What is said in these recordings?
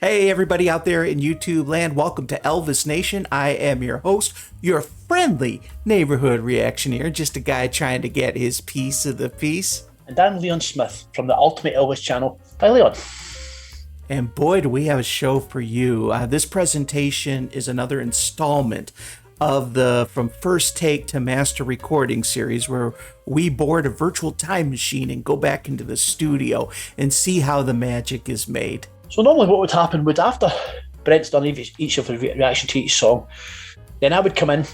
Hey, everybody out there in YouTube land, welcome to Elvis Nation. I am your host, your friendly neighborhood reactioneer, just a guy trying to get his piece of the piece. And I'm Leon Smith from the Ultimate Elvis channel. Hi, Leon. And boy, do we have a show for you. This presentation is another installment of the From First Take to Master Recording series, where we board a virtual time machine and go back into the studio and see how the magic is made. So normally what would happen would, after Brent's done each of the reaction to each song, then I would come in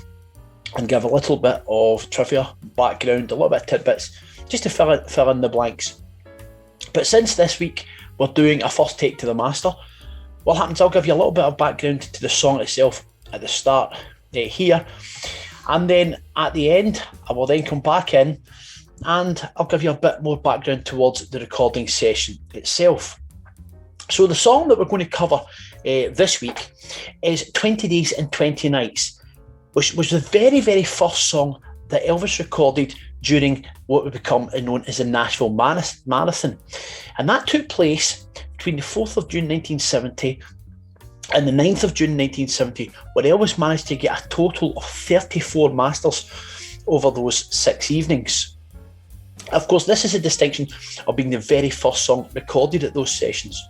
and give a little bit of trivia, background, a little bit of tidbits, just to fill in the blanks. But since this week we're doing a first take to the master, what happens, I'll give you a little bit of background to the song itself at the start here, and then at the end I will then come back in and I'll give you a bit more background towards the recording session itself. So the song that we're going to cover this week is 20 Days and 20 Nights, which was the very, very first song that Elvis recorded during what would become known as the Nashville Marathon. And that took place between the 4th of June 1970 and the 9th of June 1970, where Elvis managed to get a total of 34 masters over those 6 evenings. Of course, this is a distinction of being the very first song recorded at those sessions.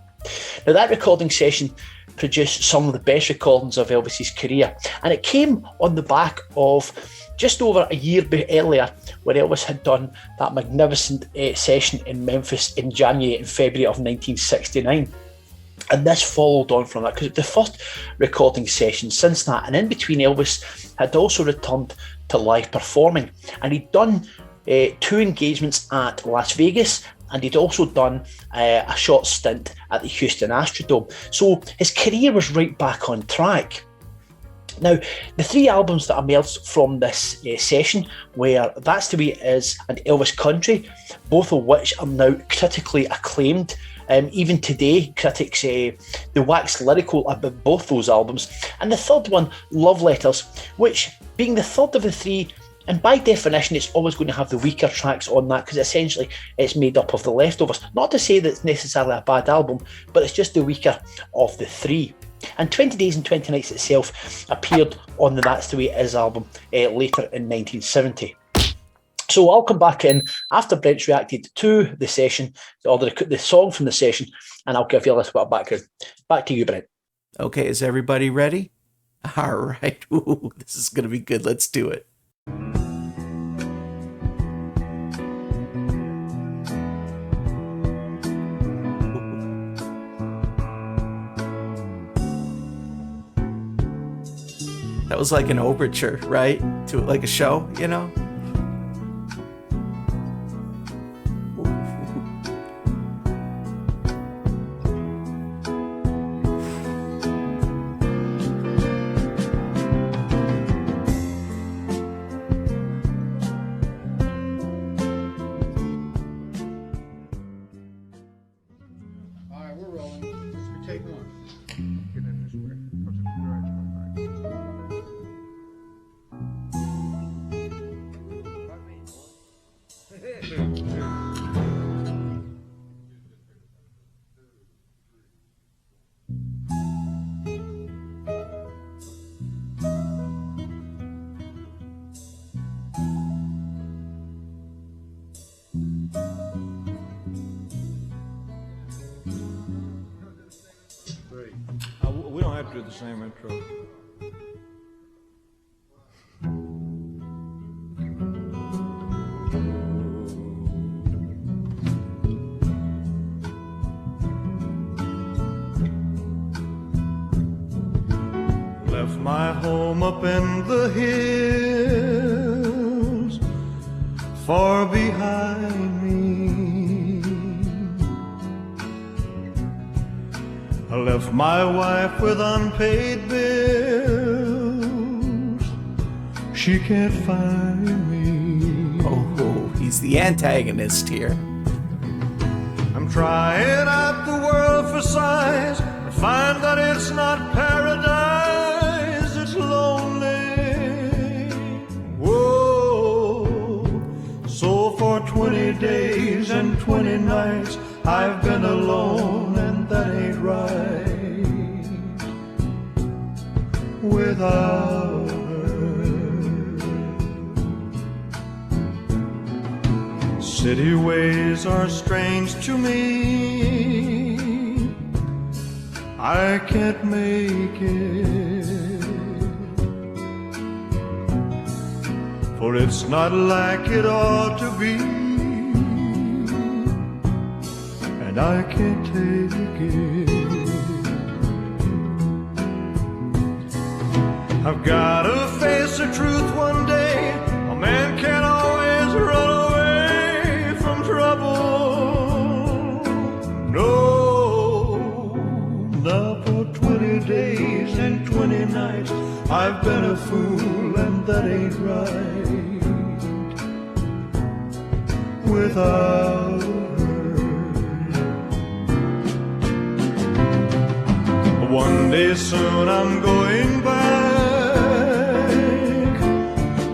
Now, that recording session produced some of the best recordings of Elvis's career, and it came on the back of just over a year earlier, where Elvis had done that magnificent session in Memphis in January and February of 1969. And this followed on from that, because it was the first recording session since that. And in between, Elvis had also returned to live performing, and he'd done 2 engagements at Las Vegas, and he'd also done a short stint at the Houston Astrodome. So his career was right back on track. Now, the 3 albums that emerged from this session were That's the Way It Is and Elvis Country, both of which are now critically acclaimed. Even today, critics they wax lyrical about both those albums. And the third one, Love Letters, which, being the third of the 3, and by definition, it's always going to have the weaker tracks on that, because essentially it's made up of the leftovers. Not to say that it's necessarily a bad album, but it's just the weaker of the 3. And 20 Days and 20 Nights itself appeared on the That's the Way It Is album later in 1970. So I'll come back in after Brent's reacted to the session, or the song from the session, and I'll give you a little bit of background. Back to you, Brent. Okay, is everybody ready? All right. Ooh, this is going to be good. Let's do it. That was like an overture, right? To like a show, you know? We don't have to do the same intro. Left my home up in the hills, far behind me. I left my wife with unpaid bills. She can't find me. Oh, he's the antagonist here. I'm trying out the world for size, and find that it's not paradise, it's lonely. Whoa. So for 20 days and 20 nights I've been alone, and that ain't right. City ways are strange to me. I can't make it, for it's not like it ought to be, and I can't take it. I've gotta face the truth one day. A man can't always run away from trouble. No, now for 20 days and 20 nights I've been a fool, and that ain't right. Without her, one day soon I'm going back.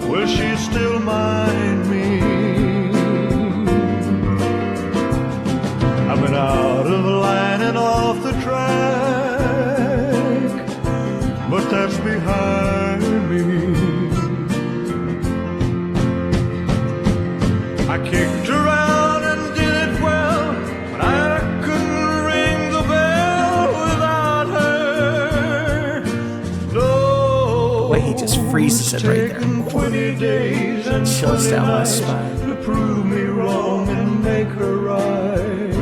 Will she still mind me? I've been out of line and off the track, but that's behind me. I kicked around and did it well, but I couldn't ring the bell without her. No. Wait, he just freezes it right there. 20 days and Chills 20 down my nights spine. to prove me wrong and make her right.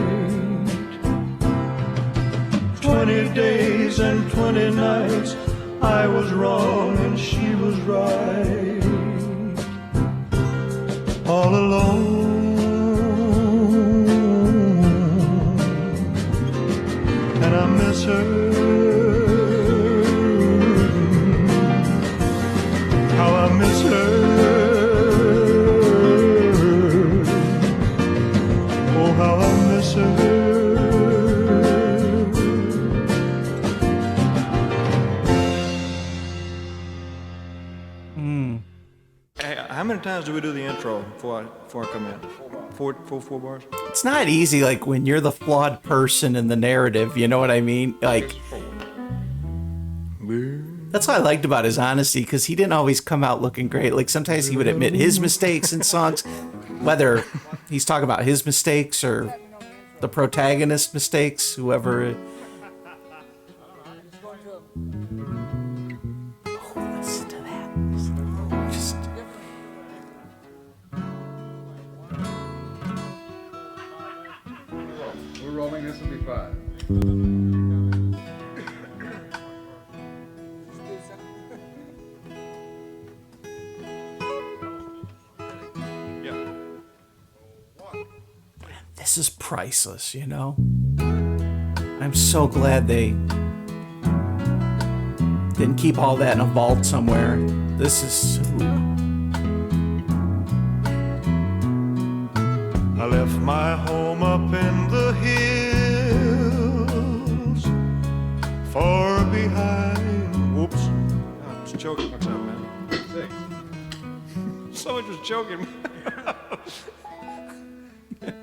20 days and 20 nights I was wrong and she was right. All alone, and I miss her. How I miss her. Oh, how I miss her. Hey, how many times do we do the intro before I come in? Four bars? It's not easy, like, when you're the flawed person in the narrative, you know what I mean? Like, that's what I liked about his honesty, because he didn't always come out looking great. Like, sometimes he would admit his mistakes in songs, whether he's talking about his mistakes or the protagonist's mistakes, whoever. Oh, listen to that. Just... We're rolling, this will be 5. This is priceless, you know? I'm so glad they didn't keep all that in a vault somewhere. This is... I left my home up in the hills, far behind. Whoops. I was choking. What's up, man? Someone just choking. Okay.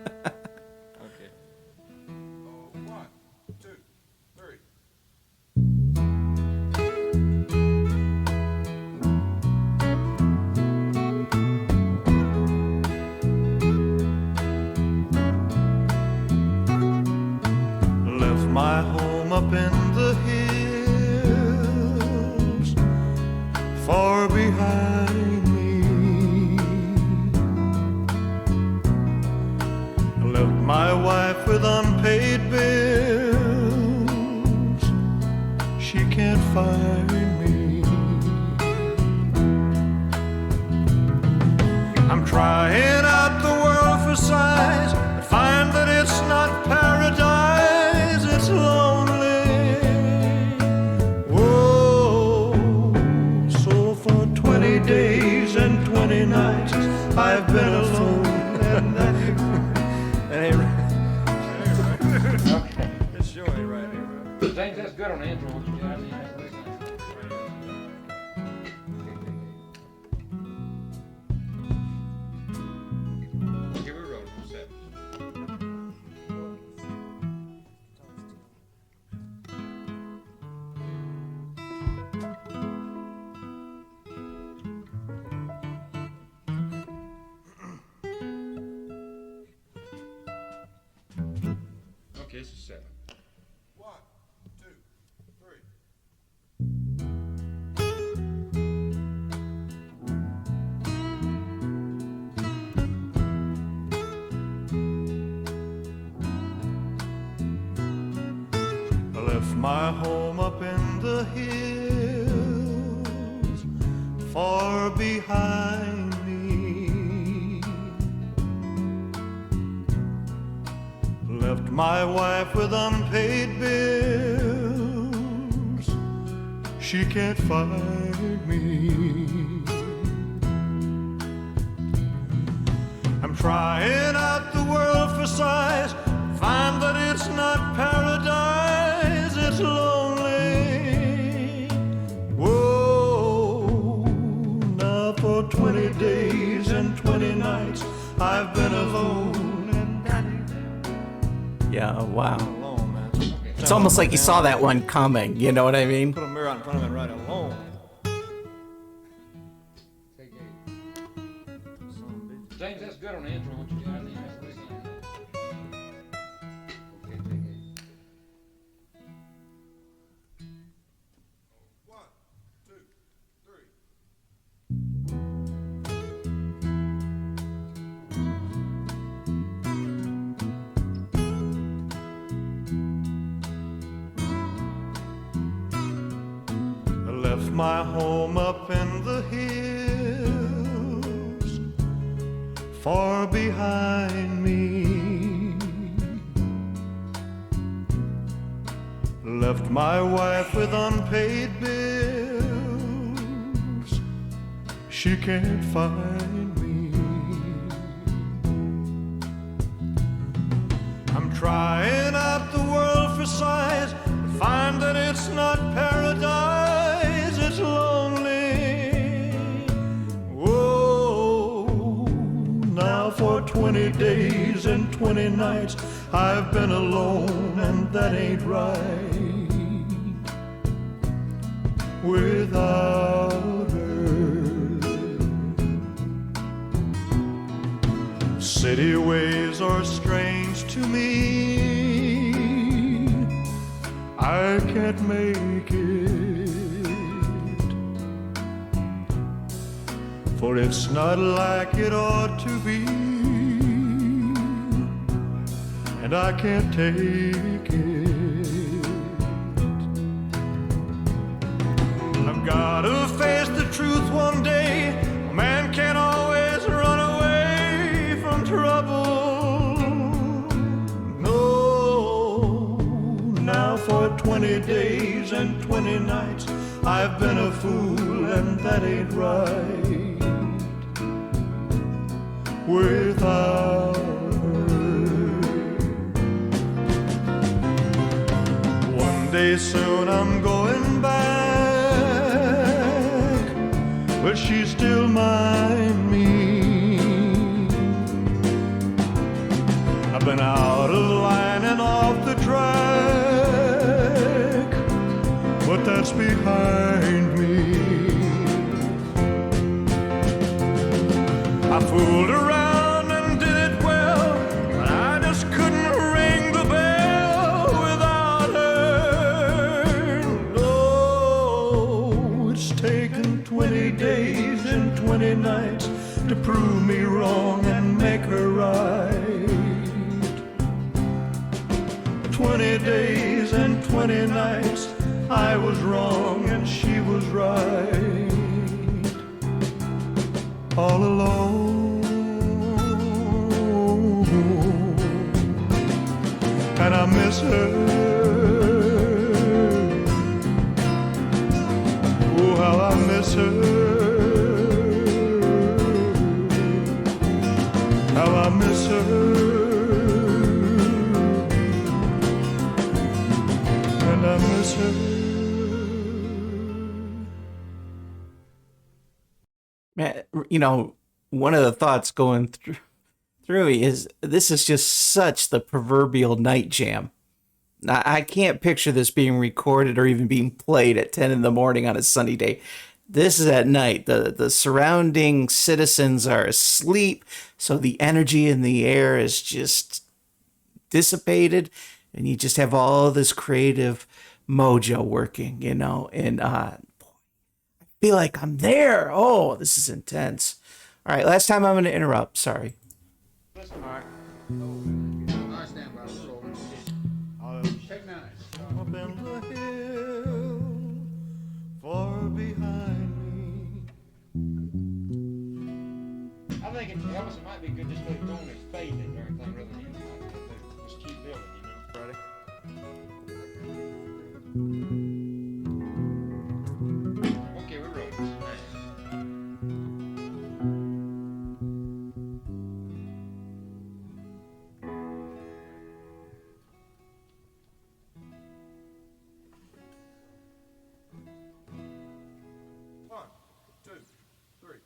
1, 2, 3. Left my home up in the hills, far behind me. Left my wife with unpaid bills. She can't find me. I'm trying out the world for size, but find that it's not paradise, it's lonely. Whoa, so for 20 days and 20 nights I've been alone, and that ain't right. It's showing right here, bro. James, that's good on the intro. What you do? Okay, we're rolling for 7. case of 7. 1, 2, 3. I left my home up in the hills, far behind me. Left my wife with unpaid bills, she can't find me. I'm trying out the world for size, find that it's not paradise, it's lonely. Whoa, now for 20 days and 20 nights I've been alone and Yeah, wow. alone, man. It's almost like you saw that one coming, you know what I mean? Put a mirror out in front of it right alone. Take 8. James, that's good on the intro. What you got in the intro? Okay, take 8. 1, 2, 3. I left my home up in the hills, far behind me. Left my wife with unpaid bills, she can't find me. I'm trying out the world for size, find that it's not paradise, it's lonely. Whoa, now for 20 days and 20 nights I've been alone, and that ain't right. Without her, city ways are strange to me, I can't make it, for it's not like it ought to be, and I can't take it. I've gotta face the truth one day, a man can't always run away from trouble. No, now for 20 days and 20 nights I've been a fool, and that ain't right. Without one day soon I'm going back, but she still mind me. I've been out of line and off the track, but that's behind me. I fooled around and did it well, but I just couldn't ring the bell without her. No, it's taken 20 days and 20 nights to prove me wrong and make her right. 20 days and 20 nights I was wrong and she was right. All alone, and I miss her. Oh, how I miss her. How I miss her. And I miss her. Man, you know, one of the thoughts going through me is this is just such the proverbial night jam. I can't picture this being recorded or even being played at 10 in the morning on a sunny day. This is at night. The surrounding citizens are asleep, so the energy in the air is just dissipated. and you just have all this creative mojo working, you know, and I feel like I'm there. Oh, this is intense. All right, last time I'm going to interrupt. Sorry. All right. I stand by. We're rolling. Take 9. Up in the hill, far behind me. I think Elvis, it might be good just to go on his fade and everything rather than just keep building, you know. Ready? Okay, we're rolling. One, two, three.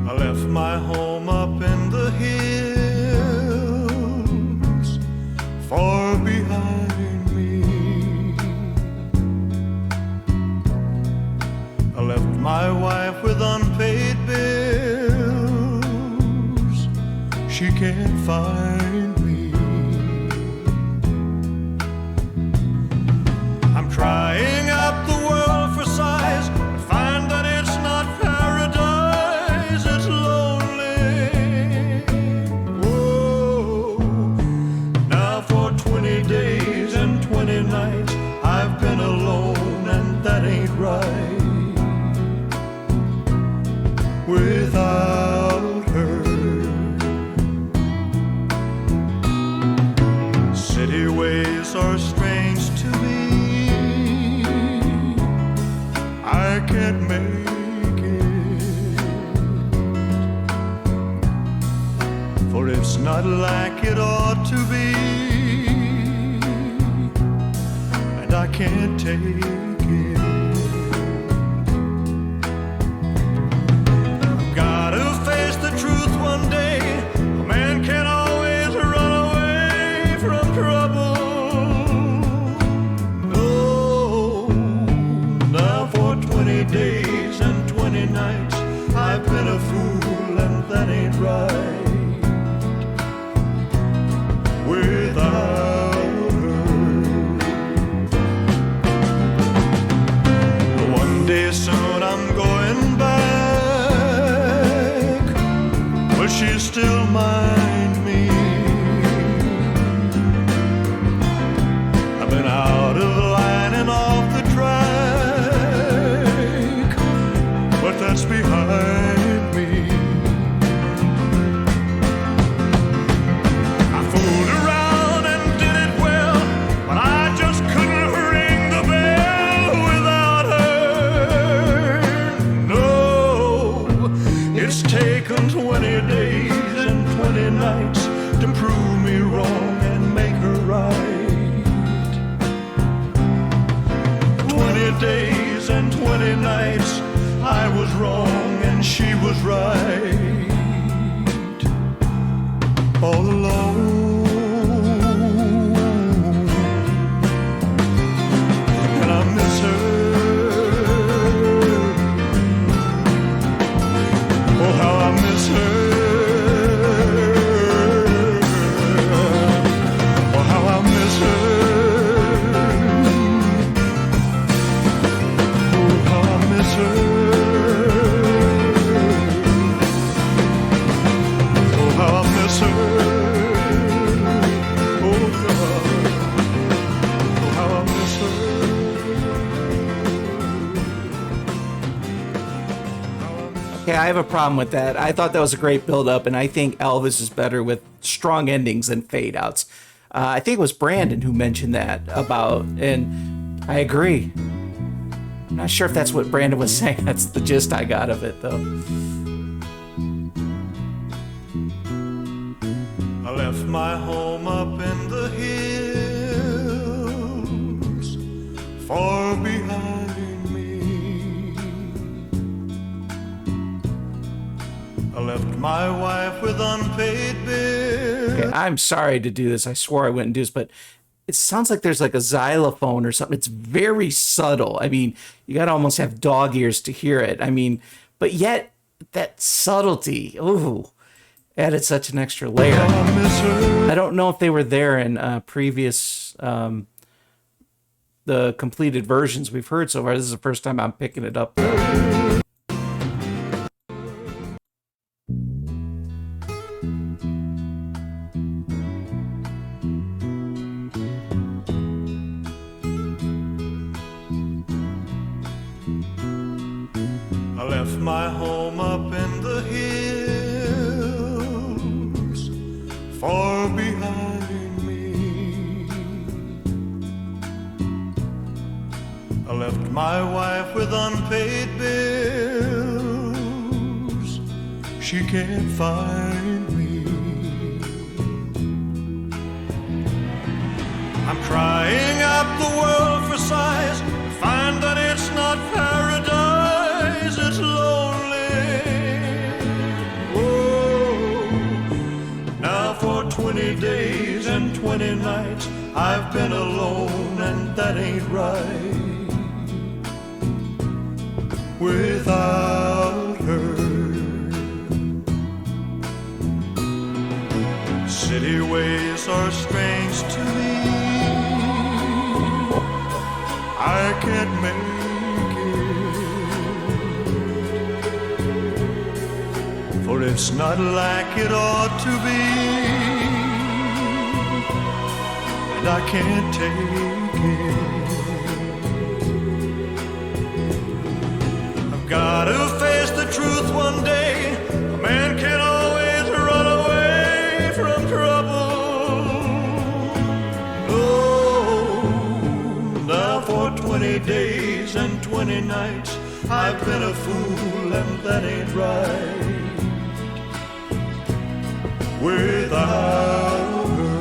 I left my home up in the hills, far behind me. I left my wife with unpaid bills. She can't find me. I'm trying out the world for size, but find that it's not paradise, it's lonely. Whoa. Now for 20 days and 20 nights I've been alone, and that ain't right. Without her, city ways are strange to me. I can't make it, for it's not like it ought to be, and I can't take it. Gotta face the truth one day. A man can't always run away from trouble. No, now for 20 days and 20 nights I've been a fool, and that ain't right. Without her, one day soon I'm going back, but she still mind me. I've been out of line and off the track, but that's behind me. I fooled around and did it well, but I just couldn't ring the bell without her. No, it's taken 20 days and 20 nights to prove me wrong and make her right. 20 days and 20 nights I was wrong and she was right. All alone, and I miss her. Oh, how I miss her. Oh, how I miss her. Oh, how I miss her. Oh, how I miss her. Oh, God. Oh, how I miss her. Okay, I have a problem with that. I thought that was a great build-up, and I think Elvis is better with strong endings than fade-outs. I think it was Brandon who mentioned that about, and I agree. I'm not sure if that's what Brandon was saying. That's the gist I got of it, though. I left my home up in the hills, far behind me. I left my wife with unpaid bills. Okay, I'm sorry to do this. I swore I wouldn't do this, but it sounds like there's like a xylophone or something. It's very subtle. I mean, you got to almost have dog ears to hear it. I mean, but yet that subtlety, ooh, added such an extra layer. I don't know if they were there in previous, the completed versions we've heard so far. This is the first time I'm picking it up. I left my home up in the hills, far behind me. I left my wife with unpaid bills. She can't find me. I'm crying out the world for sighs, find that it's not paradise. It's lonely. Oh, now for 20 days and 20 nights I've been alone, and that ain't right. Without her, city ways are strange to me. I can't make for it's not like it ought to be, and I can't take it. I've gotta face the truth one day. A man can't always run away from trouble. Oh, now for 20 days and 20 nights I've been a fool, and that ain't right. Without her,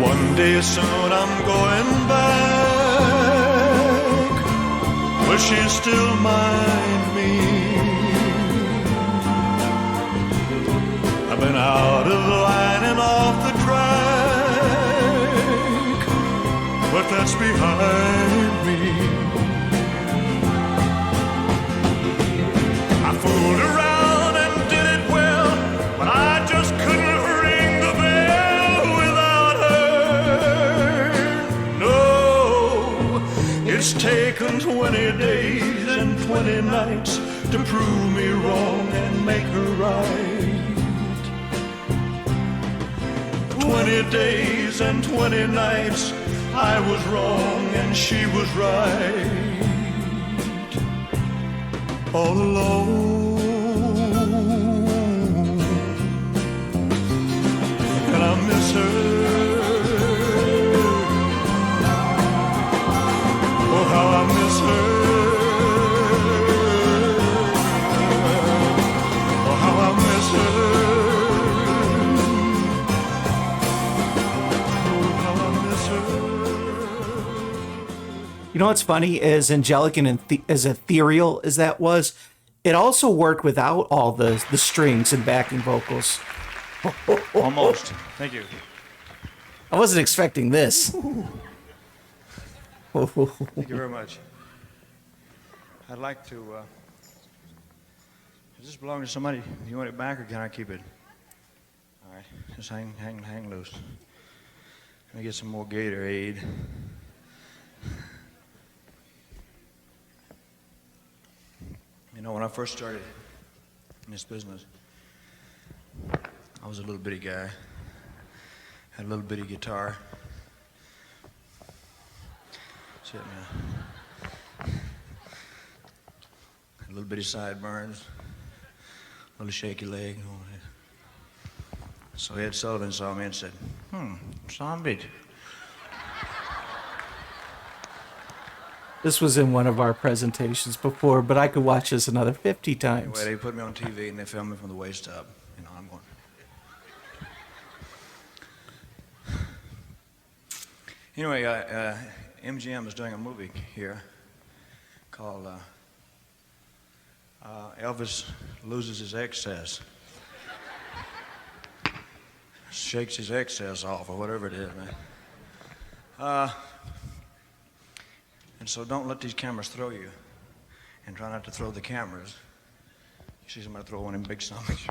one day soon I'm going back, but she still mind me. I've been out of line and off the track, but that's behind me. Fooled around and did it well, but I just couldn't ring the bell without her. No, it's taken 20 days and 20 nights to prove me wrong and make her right. 20 days and 20 nights I was wrong and she was right. All alone, and I miss her. Oh, how I miss her. Oh, how I miss her. Oh, how I miss her. You know what's funny is angelic and as ethereal as that was, it also worked without all the strings and backing vocals. Almost. Thank you. I wasn't expecting this. Thank you very much. I'd like to, does this belong to somebody? Do you want it back or can I keep it? All right, just hang loose. Let me get some more Gatorade. You know, when I first started in this business, I was a little bitty guy, had a little bitty guitar. See it now. Had a little bitty sideburns, a little shaky leg. So Ed Sullivan saw me and said, zombie. This was in one of our presentations before, but I could watch this another 50 times. Anyway, they put me on TV and they filmed me from the waist up. You know, I'm going. Anyway, MGM is doing a movie here called Elvis Loses His Excess. shakes his excess off or whatever it is, man. And so don't let these cameras throw you. And try not to throw the cameras. You see somebody throw one in big stomachs.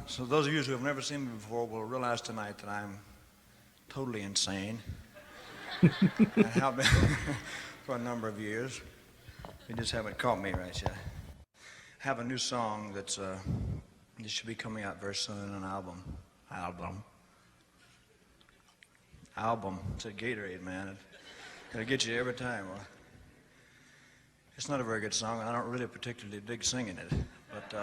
So those of you who have never seen me before will realize tonight that I'm totally insane. I have been for a number of years. You just haven't caught me right yet. I have a new song that's this should be coming out very soon, an album. It's a Gatorade, man. It'll get you every time. Well, it's not a very good song. I don't really particularly dig singing it, but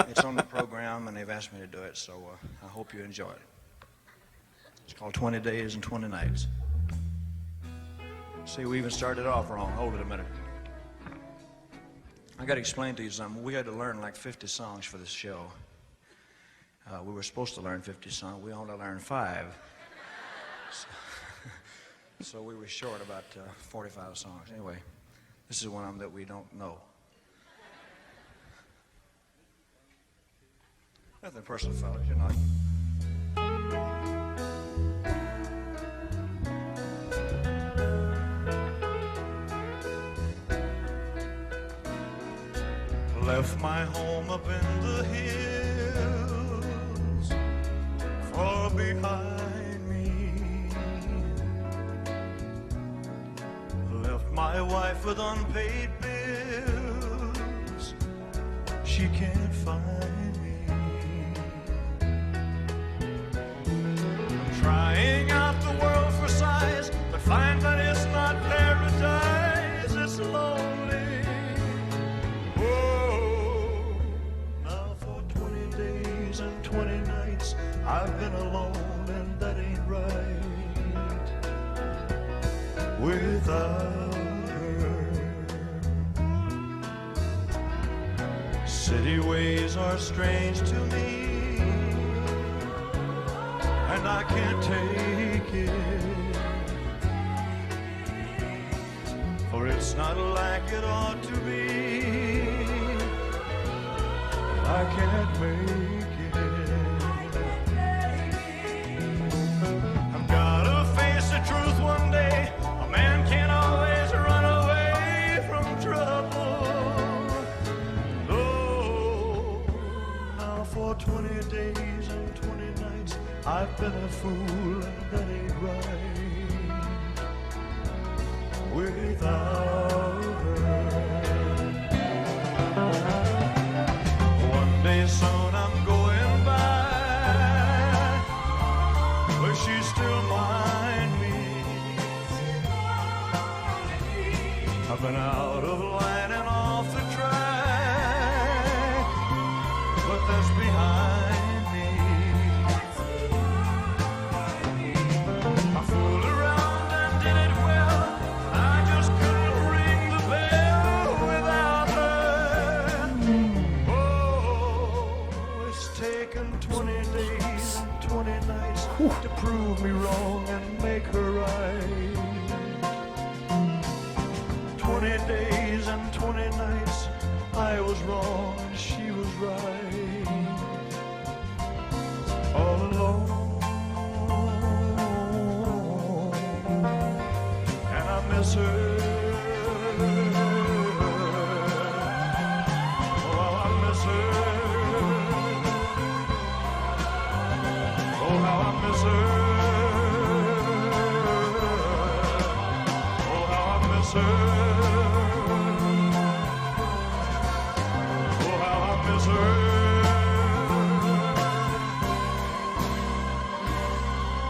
it's on the program, and they've asked me to do it, so I hope you enjoy it. It's called 20 Days and 20 Nights. See, we even started off wrong. Hold it a minute. I got to explain to you something. We had to learn like 50 songs for this show. We were supposed to learn 50 songs. We only learned 5. So we were short about 45 songs. Anyway, this is one of them that we don't know. Nothing personal, fellas, you know. Left my home up in the hills, far behind me. Left my wife with unpaid bills, she can't find me. Trying out the world for size, but find that it's not paradise, it's lonely. And 20 nights I've been alone, and that ain't right. Without her, city ways are strange to me, and I can't take it, for it's not like it ought to be. I can't make it. Truth one day, a man can't always run away from trouble. Oh, now for 20 days and 20 nights I've been a fool, and that ain't right. Without her, one day soon I'm going by where she's still mine. I've been out of line and off the track, but that's behind me. I fooled around and did it well. I just couldn't ring the bell without her. Oh, it's taken 20 days and 20 nights to prove me wrong and make her right. 20 days and 20 nights, I was wrong and she was right. All alone, and I miss her. Oh, I miss her. Oh, how I miss her. Oh, how I miss her.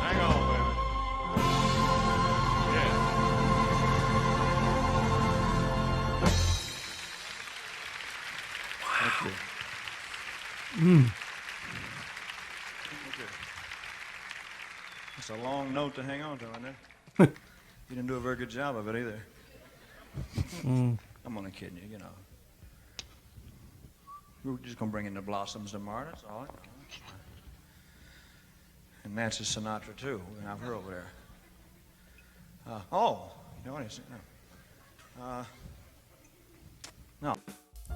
Hang on, baby. Yeah. Thank you. It's a long note to hang on to, isn't it? You didn't do a very good job of it either. I'm only kidding you, you know. We're just going to bring in the Blossoms tomorrow, that's all. And Nancy Sinatra, too. We're going to have her over there. Oh, you know what I said? No.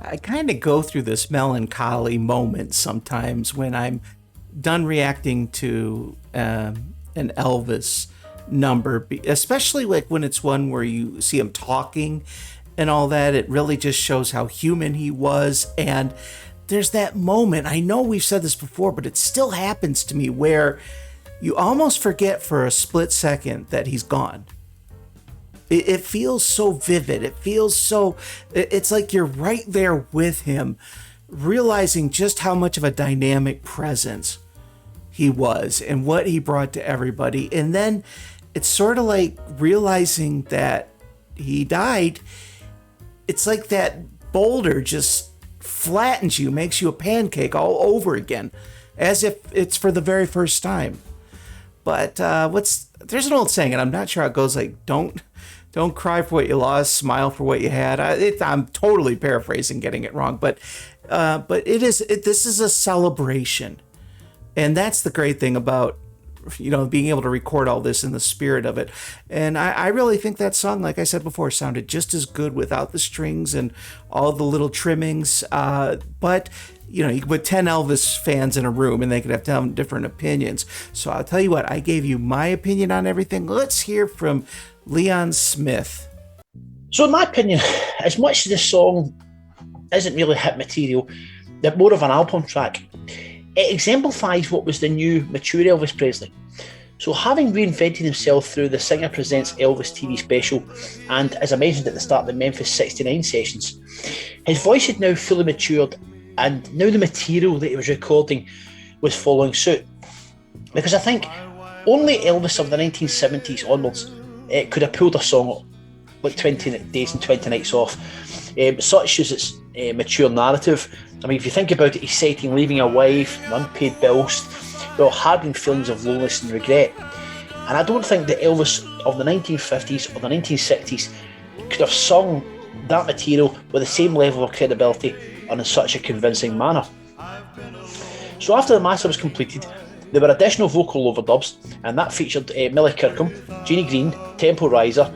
I kind of go through this melancholy moment sometimes when I'm done reacting to an Elvis number, especially like when it's one where you see him talking and all that. It really just shows how human he was. And there's that moment, I know we've said this before, but it still happens to me, where you almost forget for a split second that he's gone. It feels so vivid. It feels so, it's like you're right there with him, realizing just how much of a dynamic presence he was and what he brought to everybody. And then it's sort of like realizing that he died. It's like that boulder just flattens you, makes you a pancake all over again, as if it's for the very first time. But there's an old saying, and I'm not sure how it goes, like, don't cry for what you lost, smile for what you had. I'm totally paraphrasing, getting it wrong, but this is a celebration. And that's the great thing about, being able to record all this in the spirit of it. And I really think that song, like I said before, sounded just as good without the strings and all the little trimmings. But you could put 10 Elvis fans in a room and they could have 10 different opinions. So I'll tell you what, I gave you my opinion on everything. Let's hear from Leon Smith. So in my opinion, as much as this song isn't really hit material, they're more of an album track. It exemplifies what was the new, mature Elvis Presley. So having reinvented himself through the Singer Presents Elvis TV special, and as I mentioned at the start, the Memphis 69 sessions, his voice had now fully matured, and now the material that he was recording was following suit. Because I think only Elvis of the 1970s onwards could have pulled a song like 20 Days and 20 Nights Off, such as its mature narrative. I mean, if you think about it, he's citing leaving a wife, an unpaid bills, harboring feelings of loneliness and regret. And I don't think that Elvis of the 1950s or the 1960s could have sung that material with the same level of credibility and in such a convincing manner. So after the master was completed, there were additional vocal overdubs, and that featured Millie Kirkham, Jeannie Green, Tempo Riser,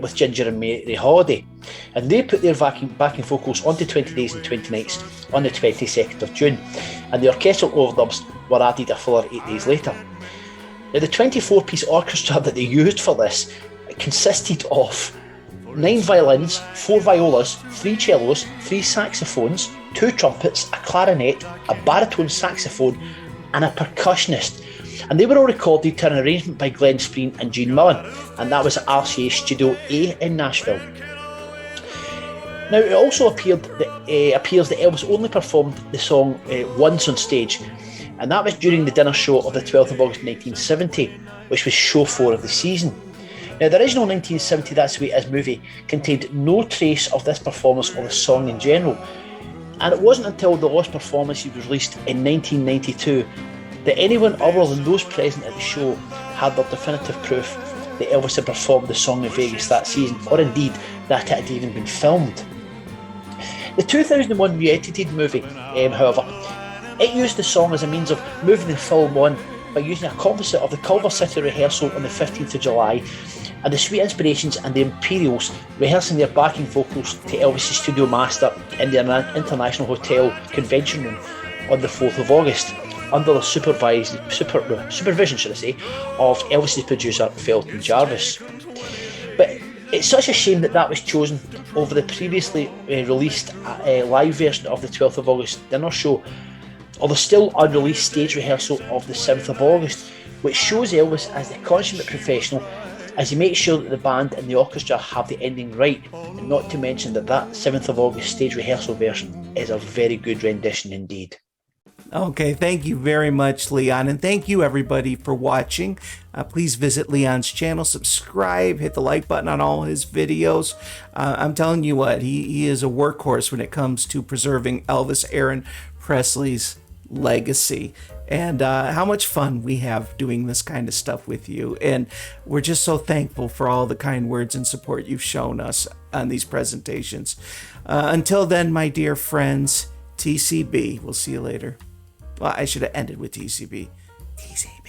with Ginger and Mary Holiday. And they put their backing vocals onto 20 Days and 20 Nights on the 22nd of June, and the orchestral overdubs were added a fuller 8 days later. Now, the 24-piece orchestra that they used for this consisted of 9 violins, 4 violas, 3 cellos, 3 saxophones, 2 trumpets, a clarinet, a baritone saxophone, and a percussionist. And they were all recorded to an arrangement by Glenn Spreen and Gene Mullen, and that was at RCA Studio A in Nashville. Now, it also appears that Elvis only performed the song once on stage, and that was during the dinner show of the 12th of August 1970, which was show 4 of the season. Now, the original 1970 That's the Way It Is movie contained no trace of this performance or the song in general, and it wasn't until the lost performance was released in 1992 that anyone other than those present at the show had their definitive proof that Elvis had performed the song in Vegas that season, or indeed that it had even been filmed. The 2001 re-edited movie, however, it used the song as a means of moving the film on by using a composite of the Culver City rehearsal on the 15th of July and the Sweet Inspirations and the Imperials rehearsing their backing vocals to Elvis' studio master in the International Hotel Convention Room on the 4th of August, under the supervision, of Elvis' producer, Felton Jarvis. But it's such a shame that was chosen over the previously released live version of the 12th of August dinner show, or the still unreleased stage rehearsal of the 7th of August, which shows Elvis as the consummate professional as he makes sure that the band and the orchestra have the ending right, and not to mention that 7th of August stage rehearsal version is a very good rendition indeed. Okay, thank you very much, Leon, and thank you everybody for watching. Please visit Leon's channel, subscribe, hit the like button on all his videos. I'm telling you what, he is a workhorse when it comes to preserving Elvis Aaron Presley's legacy, and how much fun we have doing this kind of stuff with you. And we're just so thankful for all the kind words and support you've shown us on these presentations. Until then, my dear friends, TCB. We'll see you later. Well, I should have ended with TCB. TCB.